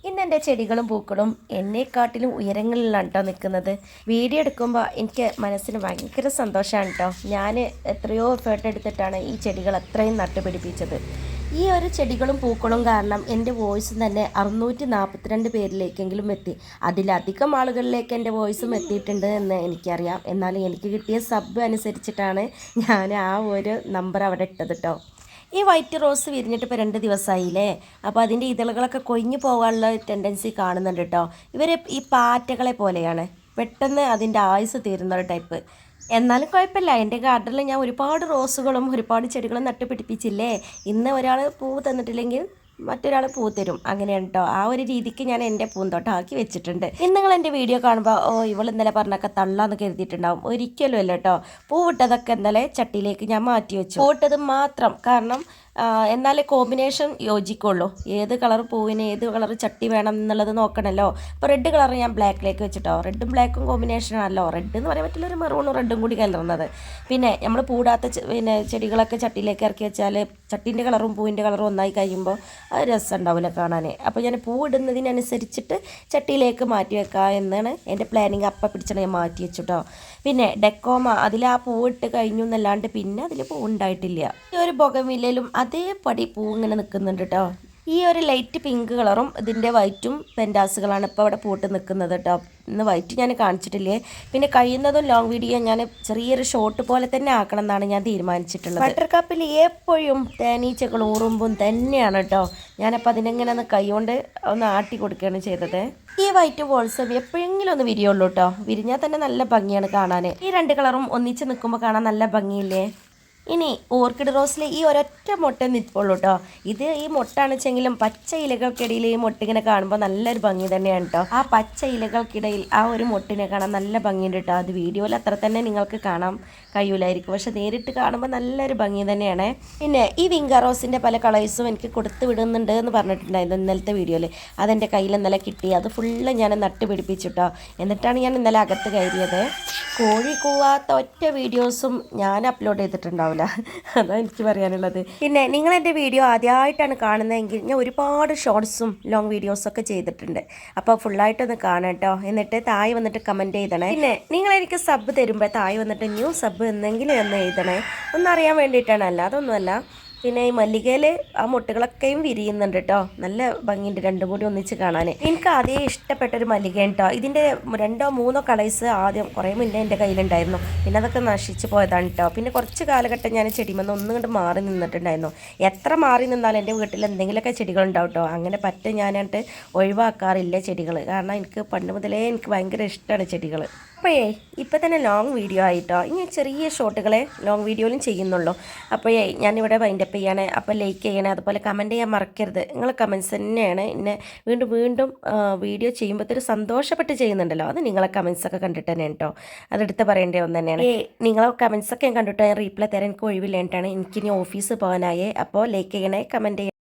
ഇന്ന് എൻ്റെ ചെടികളും പൂക്കളും എന്നെക്കാട്ടിലും ഉയരങ്ങളിലാണ് കേട്ടോ നിൽക്കുന്നത്. വീഡിയോ എടുക്കുമ്പോൾ എനിക്ക് മനസ്സിന് ഭയങ്കര സന്തോഷമാണ് കേട്ടോ. ഞാൻ എത്രയോ എഫേർട്ട് എടുത്തിട്ടാണ് ഈ ചെടികൾ അത്രയും നട്ടുപിടിപ്പിച്ചത്. ഈ ഒരു ചെടികളും പൂക്കളും കാരണം എൻ്റെ വോയിസ് തന്നെ 642 പേരിലേക്കെങ്കിലും എത്തി. അതിലധികം ആളുകളിലേക്ക് എൻ്റെ വോയിസും എത്തിയിട്ടുണ്ട് എന്ന് എനിക്കറിയാം. എന്നാലും എനിക്ക് കിട്ടിയ സബ് അനുസരിച്ചിട്ടാണ് ഞാൻ ആ ഒരു നമ്പർ അവിടെ ഇട്ടത് കേട്ടോ. ഈ വൈറ്റ് റോസ് വിരിഞ്ഞിട്ട് ഇപ്പോൾ 2 ദിവസമായില്ലേ. അപ്പോൾ അതിൻ്റെ ഇതളുകളൊക്കെ കൊഴിഞ്ഞു പോകാനുള്ള ടെൻഡൻസി കാണുന്നുണ്ട് കേട്ടോ. ഇവർ ഈ പാറ്റകളെ പോലെയാണ്, പെട്ടെന്ന് അതിൻ്റെ ആയുസ് തീരുന്ന ഒരു ടൈപ്പ്. എന്നാലും കുഴപ്പമില്ല, എൻ്റെ ഗാർഡനിൽ ഞാൻ ഒരുപാട് റോസുകളും ഒരുപാട് ചെടികളും നട്ടുപിടിപ്പിച്ചില്ലേ. ഇന്ന് ഒരാൾ പൂവ് തന്നിട്ടില്ലെങ്കിൽ മറ്റൊരാൾ പൂ തരും, അങ്ങനെയാണ് കേട്ടോ. ആ ഒരു രീതിക്ക് ഞാൻ എൻ്റെ പൂന്തോട്ടം ആക്കി വെച്ചിട്ടുണ്ട്. ഇന്ന് നിങ്ങൾ എൻ്റെ വീഡിയോ കാണുമ്പോൾ ഇവൾ ഇന്നലെ പറഞ്ഞൊക്കെ തള്ളാന്ന് കരുതിയിട്ടുണ്ടാവും. ഒരിക്കലും അല്ല കേട്ടോ. പൂവിട്ടതൊക്കെ ഇന്നലെ ചട്ടിയിലേക്ക് ഞാൻ മാറ്റി വെച്ചു. പൂവിട്ടത് മാത്രം, കാരണം എന്നാലേ കോമ്പിനേഷൻ യോജിക്കുള്ളൂ. ഏത് കളർ പൂവിന് ഏത് കളർ ചട്ടി വേണം എന്നുള്ളത് നോക്കണമല്ലോ. അപ്പോൾ റെഡ് കളർ ഞാൻ ബ്ലാക്കിലേക്ക് വെച്ചിട്ടോ. റെഡും ബ്ലാക്കും കോമ്പിനേഷനാണല്ലോ. റെഡ് എന്ന് പറയാൻ പറ്റില്ല, ഒരു മെറൂണും റെഡും കൂടി കലർന്നത്. പിന്നെ നമ്മൾ പൂടാത്ത ചെടികളൊക്കെ ചട്ടിയിലേക്ക് ഇറക്കി വെച്ചാൽ ചട്ടീൻ്റെ കളറും പൂവിൻ്റെ കളറും ഒന്നായി കഴിയുമ്പോൾ അത് രസം ഉണ്ടാവില്ല കാണാൻ. അപ്പോൾ ഞാൻ പൂ ഇടുന്നതിനനുസരിച്ചിട്ട് ചട്ടിയിലേക്ക് മാറ്റി വെക്കാം എന്നാണ് എൻ്റെ പ്ലാനിങ്. അപ്പം പിടിച്ചാണ് ഞാൻ മാറ്റി വെച്ചിട്ടോ. പിന്നെ ഡെക്കോമ, അതിൽ ആ പൂവിട്ട് കഴിഞ്ഞു എന്നല്ലാണ്ട് പിന്നെ അതിൽ പൂ ഉണ്ടായിട്ടില്ല. ഈ ഒരു ബൊഗൻവില്ലയിലും അതേപടി പൂ ഇങ്ങനെ നിൽക്കുന്നുണ്ട് കേട്ടോ. ഈ ഒരു ലൈറ്റ് പിങ്ക് കളറും ഇതിൻ്റെ വൈറ്റും പെൻഡാസുകളാണ് ഇപ്പോൾ അവിടെ പൂട്ട് നിൽക്കുന്നത് കേട്ടോ. ഇന്ന് വൈറ്റ് ഞാൻ കാണിച്ചിട്ടില്ലേ. പിന്നെ കഴിയുന്നതും ലോങ് വീഡിയോ ഞാൻ ചെറിയൊരു ഷോർട്ട് പോലെ തന്നെ ആക്കണം എന്നാണ് ഞാൻ തീരുമാനിച്ചിട്ടുള്ളത്. ബട്ടർ കപ്പിൽ എപ്പോഴും തേനീച്ചകളും ഉറുമ്പും തന്നെയാണ് കേട്ടോ. ഞാനപ്പോൾ അതിനെങ്ങനെ ഒന്ന് കൈകൊണ്ട് ഒന്ന് ആട്ടി കൊടുക്കുകയാണ് ചെയ്തത്. ഈ വൈറ്റ് ബോൾസും എപ്പോഴെങ്കിലും ഒന്ന് വിരിയുള്ളൂ കേട്ടോ. വിരിഞ്ഞാൽ തന്നെ നല്ല ഭംഗിയാണ് കാണാൻ. ഈ 2 കളറും ഒന്നിച്ച് നിൽക്കുമ്പോൾ കാണാൻ നല്ല ഭംഗിയില്ലേ. ഇനി ഓർക്കിഡ് റോസിൽ ഈ ഒരൊറ്റ മുട്ട നിൽപ്പുള്ളൂ കേട്ടോ. ഇത് ഈ മുട്ടാണ് വെച്ചെങ്കിലും പച്ച ഇലകൾക്കിടയിൽ ഈ മുട്ട ഇങ്ങനെ കാണുമ്പോൾ നല്ലൊരു ഭംഗി തന്നെയാണ് കേട്ടോ. ആ പച്ച ഇലകൾക്കിടയിൽ ആ ഒരു മുട്ടിനെ കാണാൻ നല്ല ഭംഗിയുണ്ട് കേട്ടോ. അത് വീഡിയോയിൽ അത്ര തന്നെ നിങ്ങൾക്ക് കാണാൻ കഴിയൂലായിരിക്കും, പക്ഷെ നേരിട്ട് കാണുമ്പോൾ നല്ലൊരു ഭംഗി തന്നെയാണ്. പിന്നെ ഈ വിങ്ക റോസിൻ്റെ പല കളേഴ്സും എനിക്ക് കൊടുത്ത് വിടുന്നുണ്ട് എന്ന് പറഞ്ഞിട്ടുണ്ടായിരുന്നു ഇന്നലത്തെ വീഡിയോയിൽ. അതെൻ്റെ കയ്യിൽ ഇന്നലെ കിട്ടി. അത് ഫുള്ള് ഞാൻ നട്ടുപിടിപ്പിച്ചിട്ടോ. എന്നിട്ടാണ് ഞാൻ ഇന്നലെ അകത്ത് കയറിയത്. കോഴി കൂവാത്ത ഒറ്റ വീഡിയോസും ഞാൻ അപ്ലോഡ് ചെയ്തിട്ടുണ്ടാവില്ല. അതാണ് എനിക്ക് പറയാനുള്ളത്. പിന്നെ നിങ്ങൾ എൻ്റെ വീഡിയോ ആദ്യമായിട്ടാണ് കാണുന്നതെങ്കിൽ ഞാൻ ഒരുപാട് ഷോർട്സും ലോങ് വീഡിയോസൊക്കെ ചെയ്തിട്ടുണ്ട്. അപ്പോൾ ഫുള്ളായിട്ടൊന്ന് കാണാം കേട്ടോ. എന്നിട്ട് താഴെ വന്നിട്ട് കമൻറ്റ് ചെയ്തണേ. പിന്നെ നിങ്ങൾ എനിക്ക് സബ് തരുമ്പോൾ താഴെ വന്നിട്ട് ന്യൂ സബ് എന്തെങ്കിലും ഒന്ന് എഴുതണേ. ഒന്നറിയാൻ വേണ്ടിയിട്ടാണ്, അല്ലാതൊന്നുമല്ല. പിന്നെ ഈ മല്ലികയിൽ ആ മുട്ടുകളൊക്കെയും വിരിയുന്നുണ്ട് കേട്ടോ. നല്ല ഭംഗിയുണ്ട് രണ്ടും കൂടി ഒന്നിച്ച് കാണാൻ. എനിക്ക് ആദ്യം ഇഷ്ടപ്പെട്ടൊരു മല്ലികയാണ് കേട്ടോ. ഇതിൻ്റെ 2-3 കളേഴ്സ് ആദ്യം കുറേ മുന്നേ എൻ്റെ കയ്യിലുണ്ടായിരുന്നു. പിന്നെ അതൊക്കെ നശിച്ച് പോയതാണ് കേട്ടോ. പിന്നെ കുറച്ച് കാലഘട്ടം ഞാൻ ചെടിമെന്ന് ഒന്നും കൊണ്ട് മാറി നിന്നിട്ടുണ്ടായിരുന്നു. എത്ര മാറി നിന്നാലും എൻ്റെ വീട്ടിൽ എന്തെങ്കിലുമൊക്കെ ചെടികളുണ്ടാവും കേട്ടോ. അങ്ങനെ ഞാനായിട്ട് ഒഴിവാക്കാറില്ല ചെടികൾ. കാരണം എനിക്ക് പണ്ട് മുതലേ എനിക്ക് ഭയങ്കര ഇഷ്ടമാണ് ചെടികൾ. അപ്പോഴേ ഇപ്പം തന്നെ ലോങ് വീഡിയോ ആയിട്ടോ. ഇനി ചെറിയ ഷോട്ടുകളെ ലോങ് വീഡിയോയിലും ചെയ്യുന്നുള്ളൂ. അപ്പോഴേ ഞാനിവിടെ വൈൻഡപ്പ് ചെയ്യണേ. അപ്പോൾ ലൈക്ക് ചെയ്യണേ, അതുപോലെ കമൻറ്റ് ചെയ്യാൻ മറക്കരുത്. നിങ്ങൾ കമൻറ്റ്സ് തന്നെയാണ് എന്നെ വീണ്ടും വീണ്ടും വീഡിയോ ചെയ്യുമ്പോഴത്തേക്ക് സന്തോഷപ്പെട്ട് ചെയ്യുന്നുണ്ടല്ലോ. അത് നിങ്ങളെ കമൻറ്റ്സൊക്കെ കണ്ടിട്ട് തന്നെ കേട്ടോ. അതെടുത്ത് പറയേണ്ട ഒന്ന് തന്നെയാണ്. നിങ്ങളെ കമൻറ്റ്സൊക്കെ ഞാൻ കണ്ടിട്ട് റീപ്ലൈ തരാൻ എനിക്ക് ഒഴിവില്ലേട്ടാണ്. എനിക്കിനി ഓഫീസ് പോകാനായേ. അപ്പോൾ ലൈക്ക് ചെയ്യണേ, കമൻറ്റ് ചെയ്യണേ.